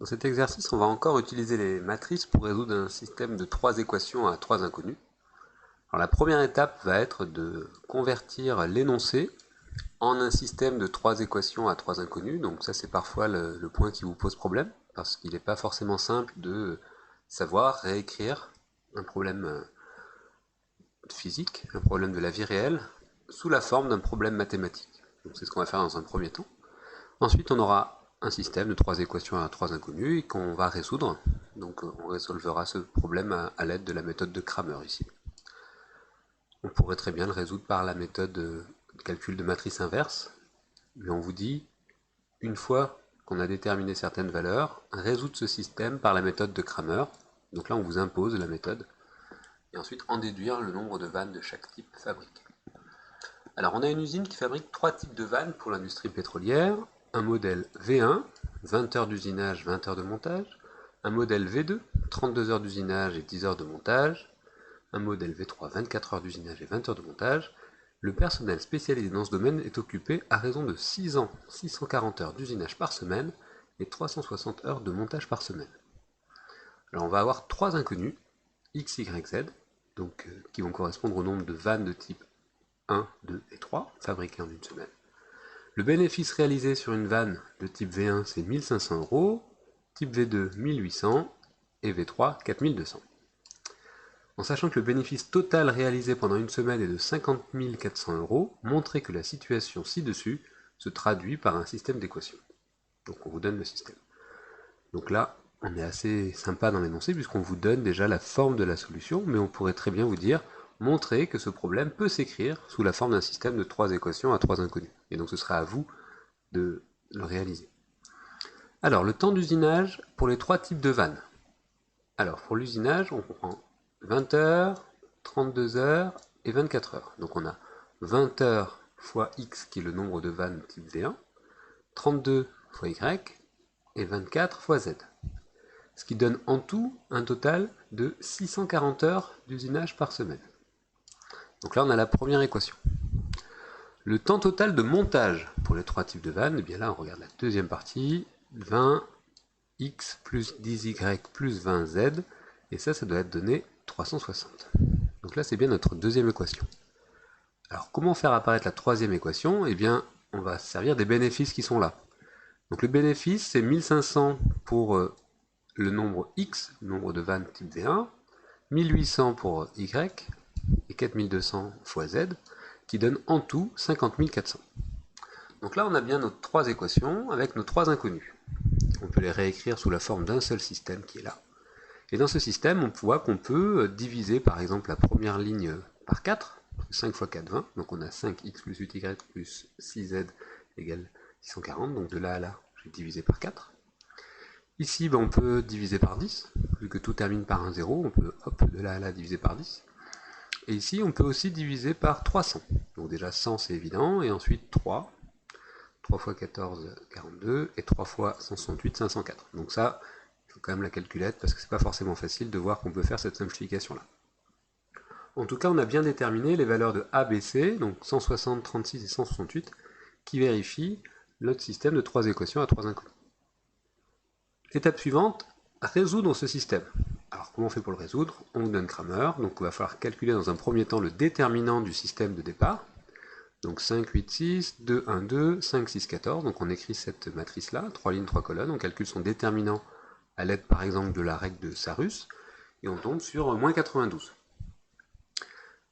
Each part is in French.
Dans cet exercice, on va encore utiliser les matrices pour résoudre un système de 3 équations à 3 inconnus. Alors, la première étape va être de convertir l'énoncé en un système de 3 équations à 3 inconnus. Donc ça, c'est parfois le point qui vous pose problème, parce qu'il n'est pas forcément simple de savoir réécrire un problème physique, un problème de la vie réelle, sous la forme d'un problème mathématique. Donc c'est ce qu'on va faire dans un premier temps. Ensuite, on aura un système de 3 équations à 3 inconnus et qu'on va résoudre. Donc on résolvera ce problème à l'aide de la méthode de Cramer ici. On pourrait très bien le résoudre par la méthode de calcul de matrice inverse, mais on vous dit, une fois qu'on a déterminé certaines valeurs, résoudre ce système par la méthode de Cramer. Donc là, on vous impose la méthode, et ensuite en déduire le nombre de vannes de chaque type fabriqué. Alors on a une usine qui fabrique 3 types de vannes pour l'industrie pétrolière, un modèle V1, 20 heures d'usinage, 20 heures de montage, un modèle V2, 32 heures d'usinage et 10 heures de montage, un modèle V3, 24 heures d'usinage et 20 heures de montage. Le personnel spécialisé dans ce domaine est occupé à raison de 6 ans, 640 heures d'usinage par semaine et 360 heures de montage par semaine. Alors on va avoir 3 inconnus, x, y, z, donc, qui vont correspondre au nombre de vannes de type 1, 2 et 3, fabriquées en une semaine. Le bénéfice réalisé sur une vanne de type V1, c'est 1500 euros, type V2, 1800 et V3, 4200. En sachant que le bénéfice total réalisé pendant une semaine est de 50 400 euros, montrez que la situation ci-dessus se traduit par un système d'équations. Donc on vous donne le système. Donc là, on est assez sympa dans l'énoncé puisqu'on vous donne déjà la forme de la solution, mais on pourrait très bien vous dire montrer que ce problème peut s'écrire sous la forme d'un système de 3 équations à 3 inconnus. Et donc ce sera à vous de le réaliser. Alors, le temps d'usinage pour les 3 types de vannes. Alors, pour l'usinage, on prend 20 heures, 32 heures et 24 heures. Donc on a 20 heures fois x qui est le nombre de vannes type V1, 32 fois y et 24 fois z. Ce qui donne en tout un total de 640 heures d'usinage par semaine. Donc là, on a la première équation. Le temps total de montage pour les 3 types de vannes, et bien là, on regarde la deuxième partie, 20x plus 10y plus 20z, et ça doit être donné 360. Donc là, c'est bien notre deuxième équation. Alors, comment faire apparaître la troisième équation? Eh bien, on va se servir des bénéfices qui sont là. Donc le bénéfice, c'est 1500 pour le nombre x, le nombre de vannes type V1, 1800 pour y, et 4200 fois z, qui donne en tout 50 400. Donc là, on a bien nos 3 équations avec nos 3 inconnus. On peut les réécrire sous la forme d'un seul système qui est là. Et dans ce système, on voit qu'on peut diviser par exemple la première ligne par 4, 5 fois 4, 20, donc on a 5x plus 8y plus 6z égale 640, donc de là à là, je vais diviser par 4. Ici, on peut diviser par 10, vu que tout termine par un 0, on peut hop, de là à là diviser par 10. Et ici, on peut aussi diviser par 300. Donc déjà 100 c'est évident, et ensuite 3, 3 fois 14, 42, et 3 fois 168, 504. Donc ça, il faut quand même la calculette, parce que c'est pas forcément facile de voir qu'on peut faire cette simplification-là. En tout cas, on a bien déterminé les valeurs de A, B, C, donc 160, 36 et 168, qui vérifient notre système de 3 équations à 3 inconnus. Étape suivante, résoudre ce système. Alors comment on fait pour le résoudre? On vous donne Cramer, donc il va falloir calculer dans un premier temps le déterminant du système de départ. Donc 5, 8, 6, 2, 1, 2, 5, 6, 14. Donc on écrit cette matrice-là, 3 lignes, 3 colonnes. On calcule son déterminant à l'aide par exemple de la règle de Sarus. Et on tombe sur moins 92.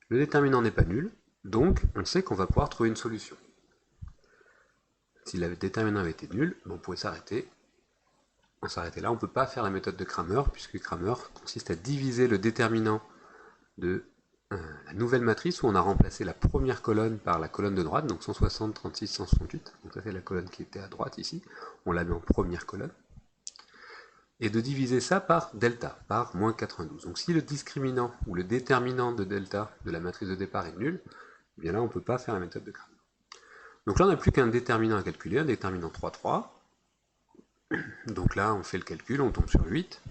Le déterminant n'est pas nul, donc on sait qu'on va pouvoir trouver une solution. Si le déterminant avait été nul, on pourrait s'arrêter. On s'arrêtait là, on ne peut pas faire la méthode de Cramer, puisque Cramer consiste à diviser le déterminant de la nouvelle matrice où on a remplacé la première colonne par la colonne de droite, donc 160, 36, 168. Donc ça c'est la colonne qui était à droite ici. On la met en première colonne. Et de diviser ça par delta, par moins 92. Donc si le discriminant ou le déterminant de delta de la matrice de départ est nul, eh bien là on ne peut pas faire la méthode de Cramer. Donc là on n'a plus qu'un déterminant à calculer, un déterminant 3, 3. Donc là on fait le calcul, on tombe sur 8.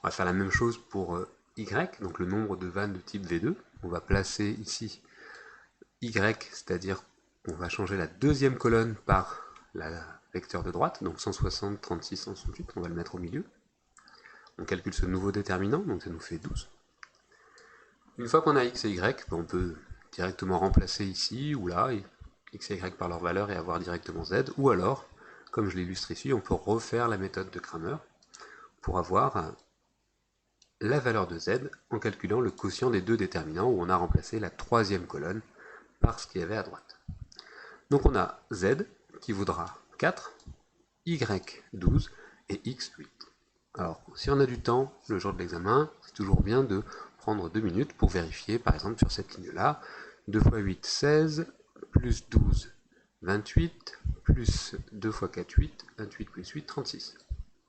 On va faire la même chose pour y, donc le nombre de vannes de type V2. On va placer ici y, c'est-à-dire qu'on va changer la deuxième colonne par la vecteur de droite, donc 160, 36, 168, on va le mettre au milieu. On calcule ce nouveau déterminant, donc ça nous fait 12. Une fois qu'on a x et y, on peut directement remplacer ici ou là, x et y par leur valeur et avoir directement z, ou alors, comme je l'illustre ici, on peut refaire la méthode de Cramer pour avoir la valeur de z en calculant le quotient des deux déterminants où on a remplacé la troisième colonne par ce qu'il y avait à droite. Donc on a z qui vaudra 4, y 12 et x 8. Alors, si on a du temps le jour de l'examen, c'est toujours bien de prendre 2 minutes pour vérifier, par exemple sur cette ligne-là, 2 x 8, 16, plus 12, 28, plus 2 x 4, 8, 28 plus 8, 36.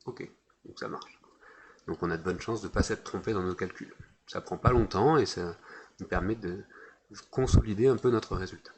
Ok, donc ça marche. Donc on a de bonnes chances de ne pas s'être trompé dans nos calculs. Ça prend pas longtemps et ça nous permet de consolider un peu notre résultat.